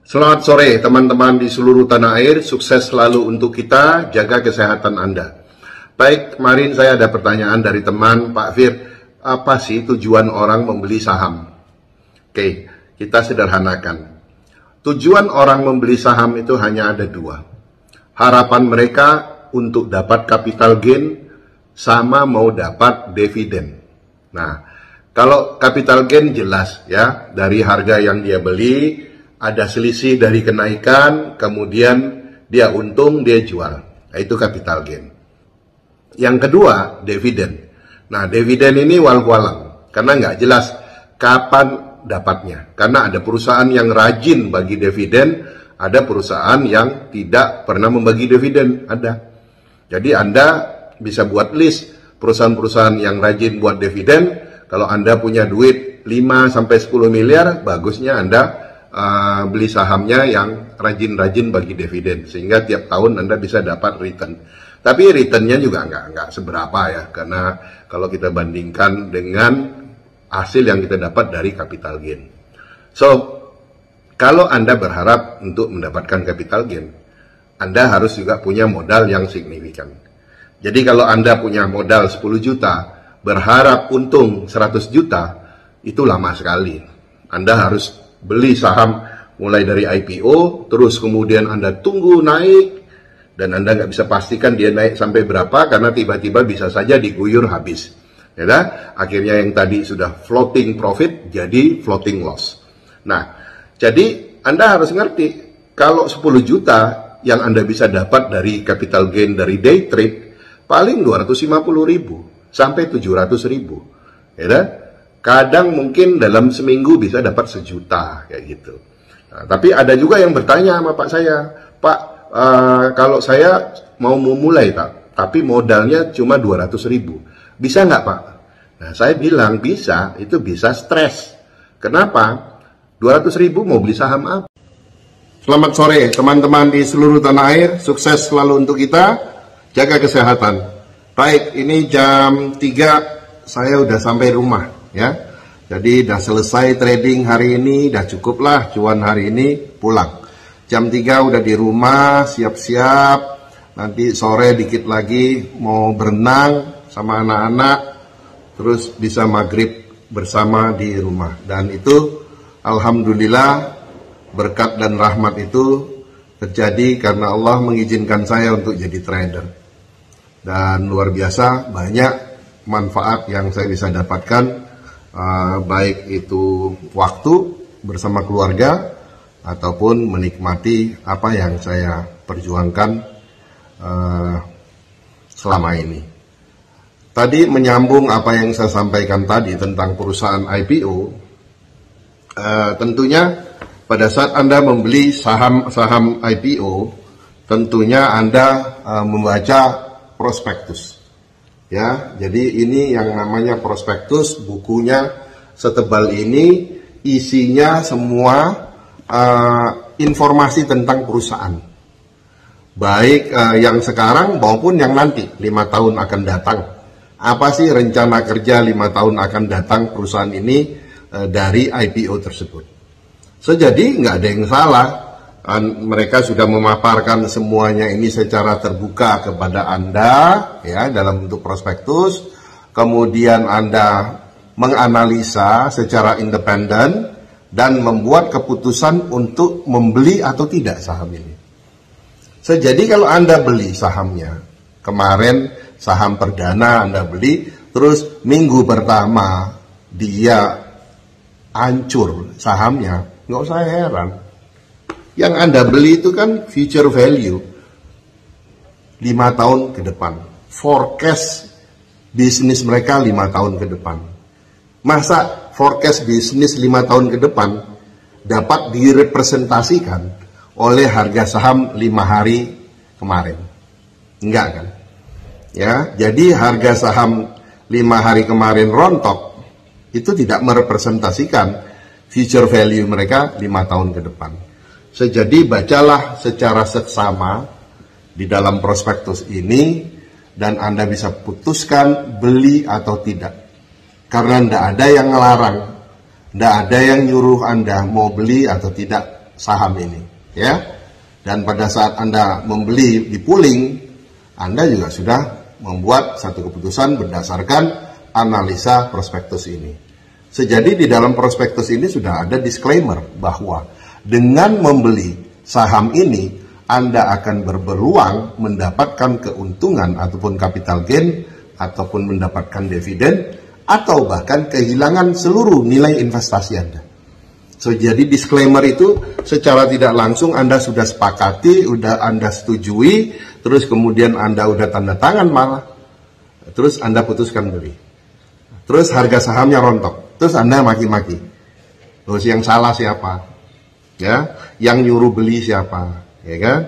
Selamat sore teman-teman di seluruh tanah air, sukses selalu untuk kita, jaga kesehatan Anda. Baik, kemarin saya ada pertanyaan dari teman, Pak Fir, apa sih tujuan orang membeli saham? Oke, kita sederhanakan. Tujuan orang membeli saham itu hanya ada dua. Harapan mereka untuk dapat capital gain sama mau dapat dividen. Nah, kalau capital gain jelas ya, dari harga yang dia beli, ada selisih dari kenaikan, kemudian dia untung, dia jual. Nah, itu capital gain. Yang kedua, dividen. Nah, dividen ini wal-walang, karena nggak jelas kapan dapatnya. Karena ada perusahaan yang rajin bagi dividen, ada perusahaan yang tidak pernah membagi dividen, ada. Jadi Anda bisa buat list perusahaan-perusahaan yang rajin buat dividen. Kalau Anda punya duit 5-10 miliar, bagusnya Anda beli sahamnya yang rajin-rajin bagi dividen, sehingga tiap tahun Anda bisa dapat return. Tapi returnnya juga nggak seberapa ya, karena kalau kita bandingkan dengan hasil yang kita dapat dari capital gain. So, kalau Anda berharap untuk mendapatkan capital gain, Anda harus juga punya modal yang signifikan. Jadi kalau Anda punya modal 10 juta, berharap untung 100 juta, itu lama sekali. Anda harus beli saham mulai dari IPO, terus kemudian Anda tunggu naik, dan Anda nggak bisa pastikan dia naik sampai berapa, karena tiba-tiba bisa saja diguyur habis. Ya, akhirnya yang tadi sudah floating profit, jadi floating loss. Nah, jadi Anda harus ngerti, kalau 10 juta yang Anda bisa dapat dari capital gain dari day trade, paling 250.000 sampai 700.000. Ya, kadang mungkin dalam seminggu bisa dapat 1 juta kayak gitu. Nah, tapi ada juga yang bertanya sama Pak saya, Pak, kalau saya mau memulai tapi modalnya cuma 200.000, bisa nggak Pak? Nah, saya bilang bisa, itu bisa stres. Kenapa? 200.000 mau beli saham apa? Selamat sore teman-teman di seluruh tanah air, sukses selalu untuk kita, jaga kesehatan. Baik, ini jam 3 saya udah sampai rumah. Ya, jadi udah selesai trading hari ini, udah cukup lah cuan hari ini, pulang. Jam 3 udah di rumah, siap-siap, nanti sore dikit lagi mau berenang sama anak-anak, terus bisa maghrib bersama di rumah. Dan itu alhamdulillah berkat dan rahmat itu terjadi karena Allah mengizinkan saya untuk jadi trader. Dan luar biasa banyak manfaat yang saya bisa dapatkan, baik itu waktu bersama keluarga ataupun menikmati apa yang saya perjuangkan selama ini. Tadi menyambung apa yang saya sampaikan tadi tentang perusahaan IPO, tentunya pada saat Anda membeli saham IPO, tentunya Anda membaca prospektus. Ya, jadi ini yang namanya prospektus, bukunya setebal ini, isinya semua informasi tentang perusahaan. Baik yang sekarang maupun yang nanti 5 tahun akan datang. Apa sih rencana kerja 5 tahun akan datang perusahaan ini dari IPO tersebut. So, jadi nggak ada yang salah. Mereka sudah memaparkan semuanya ini secara terbuka kepada Anda ya dalam bentuk prospektus. Kemudian Anda menganalisa secara independen dan membuat keputusan untuk membeli atau tidak saham ini. So, jadi kalau Anda beli sahamnya, kemarin saham perdana Anda beli, terus minggu pertama dia hancur sahamnya, nggak usah heran. Yang Anda beli itu kan future value 5 tahun ke depan. Forecast bisnis mereka 5 tahun ke depan. Masa forecast bisnis 5 tahun ke depan dapat direpresentasikan oleh harga saham 5 hari kemarin? Enggak kan? Ya, jadi harga saham 5 hari kemarin rontok itu tidak merepresentasikan future value mereka 5 tahun ke depan. Jadi bacalah secara seksama di dalam prospektus ini dan Anda bisa putuskan beli atau tidak. Karena tidak ada yang ngelarang, tidak ada yang nyuruh Anda mau beli atau tidak. saham ini, ya. Dan pada saat Anda membeli di pooling, Anda juga sudah membuat satu keputusan berdasarkan analisa prospektus ini. Sejadi di dalam prospektus ini sudah ada disclaimer bahwa dengan membeli saham ini, Anda akan berpeluang mendapatkan keuntungan ataupun capital gain, ataupun mendapatkan dividen, atau bahkan kehilangan seluruh nilai investasi Anda. So, jadi disclaimer itu secara tidak langsung Anda sudah sepakati, udah Anda setujui, terus kemudian Anda udah tanda tangan malah, terus Anda putuskan beli. Terus harga sahamnya rontok, terus Anda maki-maki. Terus yang salah siapa? Ya, yang nyuruh beli siapa? Ya kan?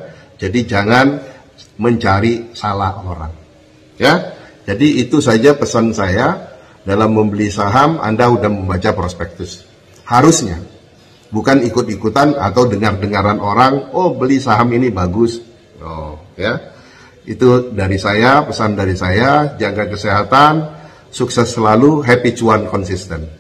Jadi jangan mencari salah orang. Ya, jadi itu saja pesan saya dalam membeli saham. Anda udah membaca prospektus. Harusnya. Bukan ikut-ikutan atau dengar-dengaran orang, oh beli saham ini bagus. Oh, ya. Itu dari saya, pesan dari saya, jaga kesehatan, sukses selalu, happy cuan konsisten.